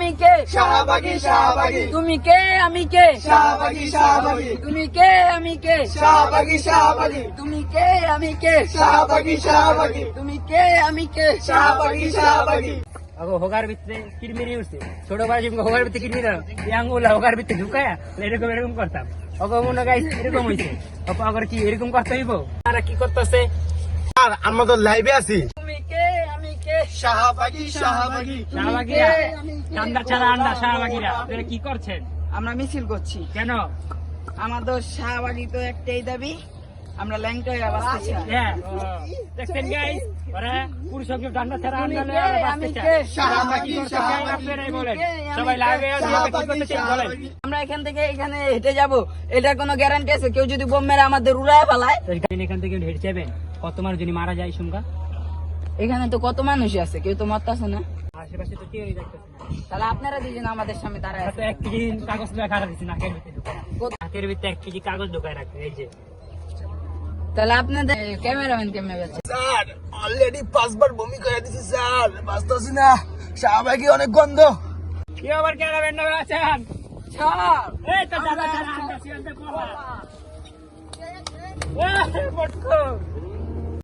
আমি কে শাহবাগী শাহবাগী তুমি কে আমি কে শাহবাগী শাহবাগী তুমি কে আমি কে শাহবাগী শাহবাগী তুমি কে আমি কে শাহবাগী শাহবাগী তুমি কে আমি কে শাহবাগী শাহবাগী আগো হোগার ভিতরে কিরমিরি উঠছে ছোট ভাই যেমন হোগার ভিতরে কিরমিরি আঙ্গুলা হোগার ভিতরে ঢুকায়া এরকম করতাম অগো মনে গাইছে এরকম হইছে অগর কি এরকম করতে হইব আর কি করতেছে আর আমরা তো লাইভে আছি তুমি কে আমি কে শাহবাগী শাহবাগী শাহবাগীরা ঠান্ডা ছাড়া আন্ডা শাহবাগীরা আপনারা কি করছেন আমরা মিছিল করছি কেন আমাদের শাহবাগী তো একটাই দাবি আমরা ল্যাংটা হয়ে বাঁচতে চাই হ্যাঁ দেখছেন গাইস ওরা পুরুষ সঙ্গে ঠান্ডা ছাড়া আন্ডা তুমি লয়ে কে, বাঁচতে আমি চায় কে? শাহবাগী শাহবাগী আপনারাই বলেন সবাই লাইভে আছে কি করতে চাই বলেন আমরা এখান থেকে এখানে হেঁটে যাব এটার কোনো গ্যারান্টি আছে কেউ যদি বোম মেরে আমাদের উড়ায় ফেলায় এখান থেকে হেঁটে যাবেন কত মানুষ যদি মারা যায় সংখ্যা এখানে তো কত মানুষই আছে কেউ তো মরতেছে না আশেপাশে তো কেউই দেখতেছে না তাহলে আপনারা দুজন আমাদের সামনে দাঁড়ায় তো 1 কেজি কাগজ ঢোকা রাখছি নাকের ভিতরে কোথায়? নাকের ভিতরে 1 কেজি কাগজ ঢোকায় রাখছে এই যে তাহলে আপনাদের ক্যামেরাম্যান কেমনে গেছে স্যার অলরেডি 5 বার বমি করে দিছি স্যার বাঁচতেছি না শাহবাগী অনেক গন্ধ কি আবার ক্যামেরাম্যান না আছেন ছাড় এই তো দাদা দাদা আন্ডা সিয়ালতে পড়া এই বটকো